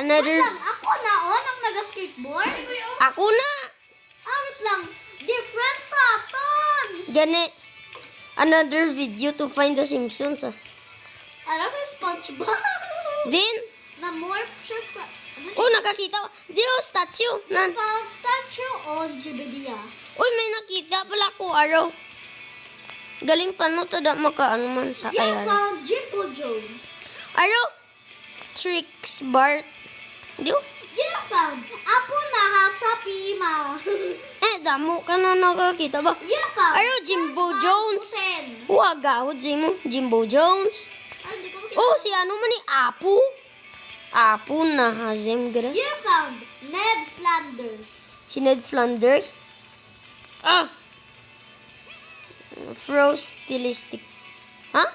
Another... Wait lang, ako na ang nag-skateboard? Ako na! Wait lang. Different sa aton. Gani. Another video to find the Simpsons Ano sa SpongeBob? Din. Na-morph siya sa... Oh, nakakita ko. Di statue. Nan. Found statue on Jubilee. Uy, may nakita pala ko, araw. Galing pa no, tada makaano man sa You kaya. found Jimbo Jones. Araw. Tricks Bart. Di You found Apo na ha sa Pima. damo ka na nakakita ba? You found Araw, Jimbo Jones. Hussein. Agahod mo. Jimbo Jones. Ay, di ko makita. Oh, si ano man ni Apu. Apu na hazem gara. You found Ned Flanders. Si Ned Flanders. Frost Stilistic. Ha?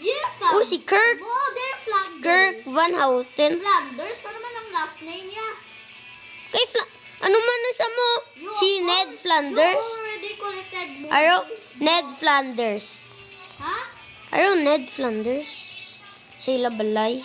You found Si Kirk. Mulder Flanders. Kirk Van Houten. Flanders? Ano man ang last name niya? Ano man na sa mo? Si Ned Flanders. You already collected movie. Araw, Ned Flanders. Ha? Araw, Ned Flanders. Sila balay.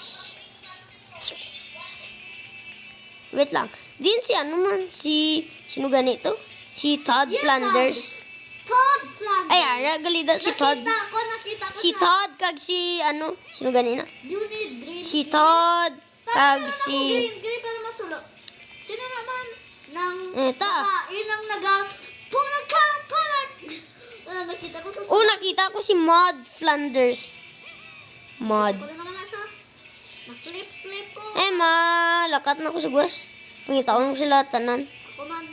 Wait lang. Din si ano man? Sino ganito? Si Todd You Flanders. Todd Flanders. Ay, ara, galida si Todd. Nakita ko Si Todd kag si ano? Sino ganina? You need green. Si Todd kag si... Green para masulo. Sino naman? Nang... Eta. Yun ang Punag. Nakita ko sa... Nakita ko si Maud Flanders. Maud. Wala naman nasa. Mas-slip ko. Malakat na ko sa buwas. Pangitaon ko sila tanan. Ako man.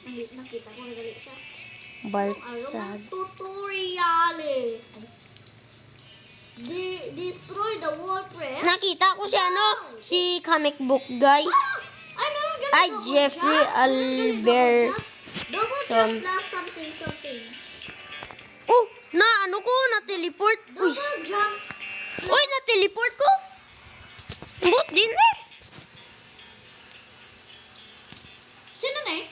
Nakita ko nagali siya. Barsad. Tutorial destroy the wall press. Nakita ko si ano? Si comic book guy. Ay, Jeffrey Albertson. Double jump plus something. Na-teleport. Uy, Double jump. na-teleport ko. But din Sino na eh?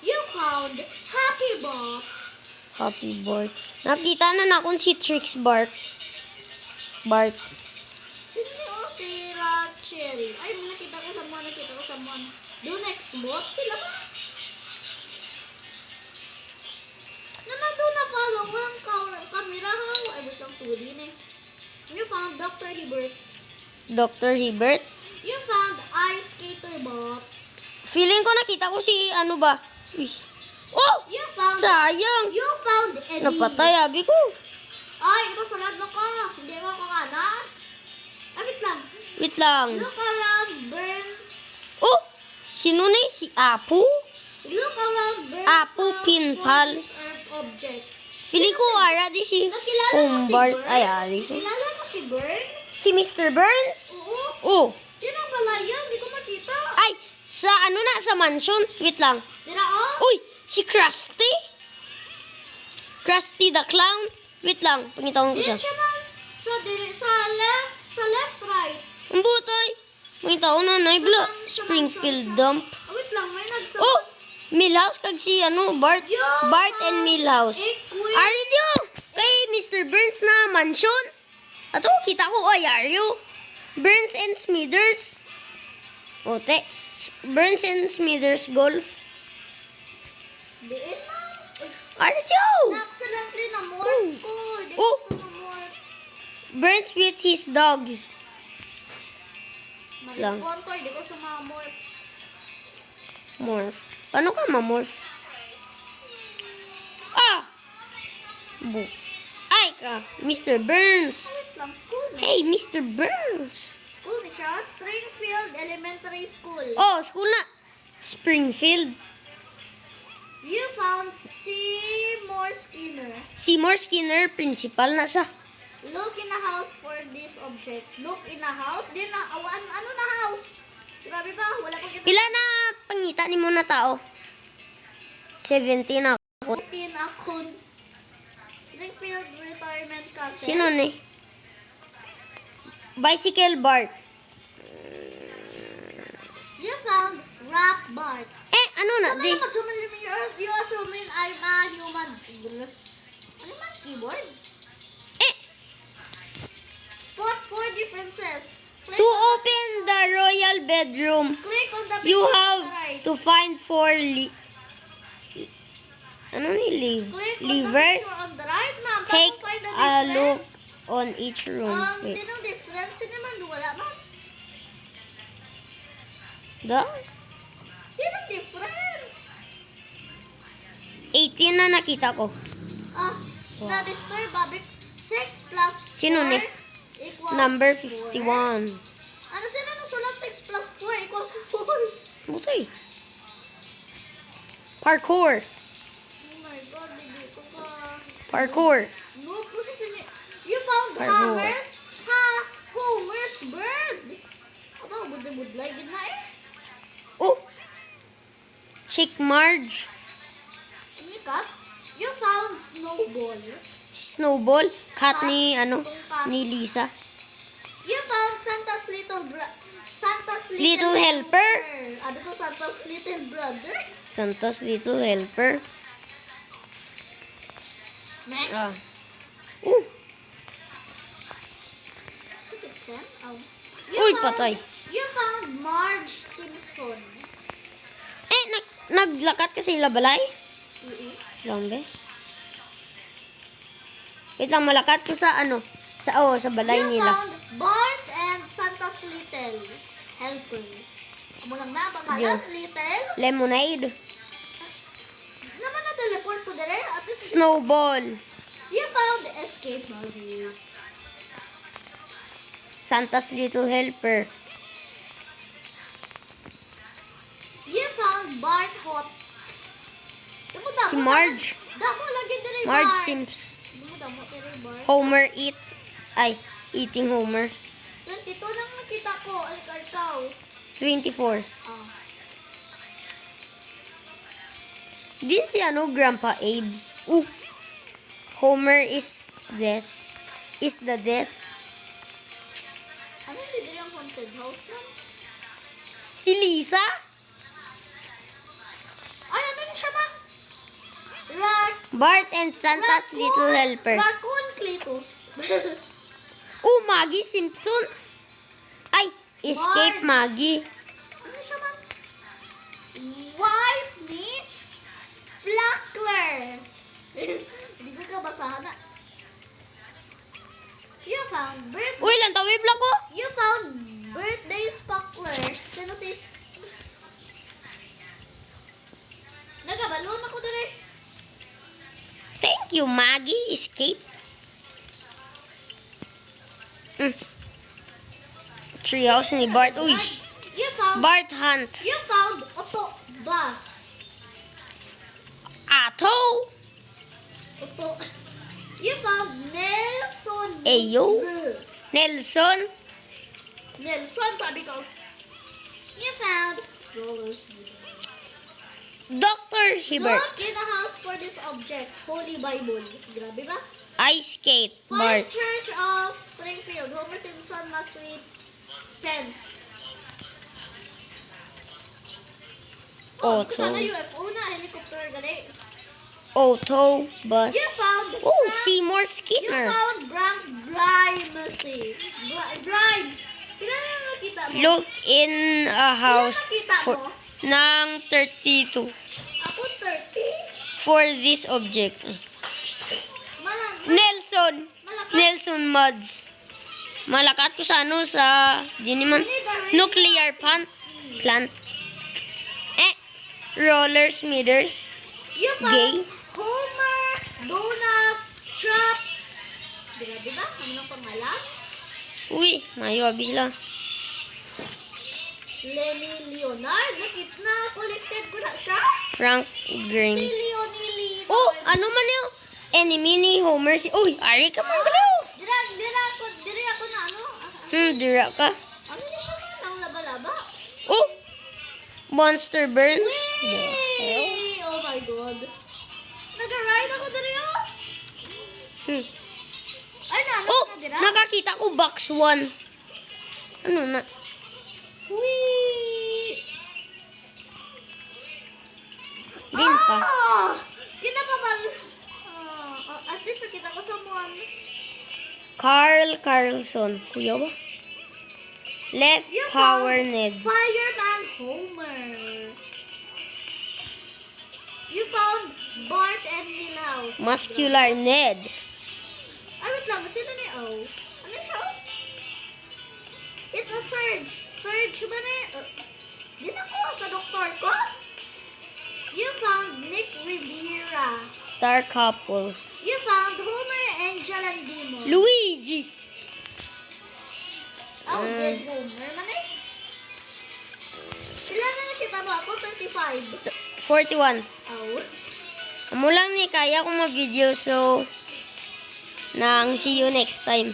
You found Happy Box. Happy board. Nakita na akong si Tricks Bart. Sino si Rachel? Ay, nakita ko sa mon. Do next bot? Sila ba? Nandun na follow ang camera ha. Ay, ba't lang 2D na eh. You found Dr. Hibbert. Dr. Hibbert. You found Ice Skater Box. Feeling ko nakita ko si ano ba? Uy. You found... Sayang. You found Eddie. Napatay, abi ko. Ay, ito salad mo ko. Hindi mo ako kana. Wait lang. Look around, burn. Sino na si Apu? Look around, burn. Apu some Pinpals. Earth object. Feeling ko ara di si Nakilala mo si Bart. Burn? Ay, ari. Nakilala mo si Burn? Si Mr. Burns? Oo. Yun ang balayan. Hindi ko makita. Ay, sa ano na, sa mansion. Wait lang. Tira Uy, si Krusty? Krusty the Clown? Wait lang, pangitawan ko siya. Diyan siya man. Sa left, right. Ang butay. Pangitawan na, naibla. Springfield Dump. Wait lang, may nagsabi. Millhouse kag si ano, Bart. Bart and Millhouse. Ari dio, kay Mr. Burns na mansion. Ato, kita ko, Aryo. Burns and Smithers. Ote. Burns and Smithers Golf. Diin na. Ari dio. Na-accidentally na-morph ko. Hindi ko na-morph. Burns with his dogs. Lang. Mag-spawn ko, hindi ko sumamorph. Morph. Paano ka ma-morph? Ay ka, Mr. Burns. Wait lang, school na. Hey, Mr. Burns. School na siya. Springfield Elementary School. School na. Springfield. You found Seymour Skinner. Seymour Skinner, principal na siya. Look in the house for this object. Look in the house? Di na, ano na house? Grabe ba? Wala pang kita. Pila na pangita ni mo na tao? 17 ako. 14 akon. Springfield Retirement Castle. Sino ni? Bicycle Bart. You found Rock Bart. Ano na? Sa mga mag-human years, you assuming I'm a human. Ano man? Keyboard? Spot 4 differences. To open the royal bedroom. Click on the You picture have on the right. to find 4 ano ni Click on the levers. picture on the right, ma'am. Take Bago find the a look difference. on each room. Wait. Tinong difference naman, wala man. The Tinong difference. 18 na nakita ko. Na destroy Babik 6 plus 4 Sino ni? equals Number 4. 51. Ano sino nasulat 6 plus 4 equals 4? Butoy. Parkour. Oh my God, hindi ko pa. Parkour. No, kasi you found Parkour. Homer's bird. Aba, budlay gid na eh. Oh. Chick Marge. Ano yung cat? You found Snowball. Snowball. Cat ni ni Lisa. You found Santa's Little helper. Ano to Santa's little brother? Santa's Little Helper. Next. Ah. Uy, patay. You found Marge Simpson. Eh, naglakat kasi labalay. Lambe. Wait lang, malakat ko sa sa balay You nila. found Bart and Santa's little helper. Amo lang na, pangalan, Yeah. little. Lemonade. Naman na-teleport ko dire. At least Snowball. you found Escape Marvel. Santa's Little Helper. You found Bart Hot. Si Marge. Damo lagi dire Bart. Marge Simps. Damo dire Bart. Homer eating Homer. 22 lang nakita ko. Ikaw. 24. Ah. Din si Grandpa Abe. Homer is the death. Ano hindi dire ang haunted house lang? Si Lisa? Ay, ano na siya ba? Bart and Santa's Little Helper. Raccoon Cletus. Maggie Simpson. Ay, Escape Maggie. Ano siya ba? Wipe me Splackler. Hindi ko ka basahan na. You found birthday. Uy, lang tawib lang ko. You found birthday Sparkler. Sino si... Nagabalon ako dire. Thank you, Maggie. Escape. Treehouse ni Bart. Uy, You found... Bart Hunt. You found Otto Bus. Ato. Otto... You found Nelson. Eyo. Z. Nelson. Nelson, sabi ko. You found rollers. Dr. Hibbert. Look in the house for this object. Holy Bible. Grabe ba? Ice skate. Find Bart. Church of Springfield. Homer Simpson must read pen. Auto. Kana UFO na. Helicopter gali. Auto. Bus. You found... Seymour You Skinner. found Grimes. Grimes. Kailan yung nakita mo? Look in a house Nakita for mo? ng 32 Ako 30. for this object. Nelson. Nelson Muds. Malakat ko sa di naman, nuclear plant. Roller Smithers. You found Gay. Homer, Donuts, Trap. Grabe ba? Ano ng pangalan? Uy, mayo abis lang. Lenny Leonard. Na collected ko na siya. Frank Si Grimes. Leonie Leonard. Oh, ano man yung enemy ni Homer Uy, ari ka man bro. Dira ako na ano? Dira ka. Ano niya siya man? Ang laba-laba. Oh, Monster Burns. Hey! Oh my God. Nag-ride ako diri oh. Ay na, ano Oh, na dira? nakakita ko box 1. Ano na? Wee! Din pa. Oh! Kinapabal. At least nakita ko someone. Carl Carlson. Kuya ba? Left You power found Ned. Fireman Homer. You found Bart and Milhouse. Muscular Ned. Ay, wait lang. Sino ni O? Ano siya? It's a Surge. Surge ba na di na ko sa doktor ko. You found Nick Riviera. Star couple. You found Homer, Angel, and Demon. Luigi. Oh, dead Homer man eh. Ilan na nakita ba ako? 25. 41. Oh. Amo lang ni kaya ko ma-video so nang see you next time.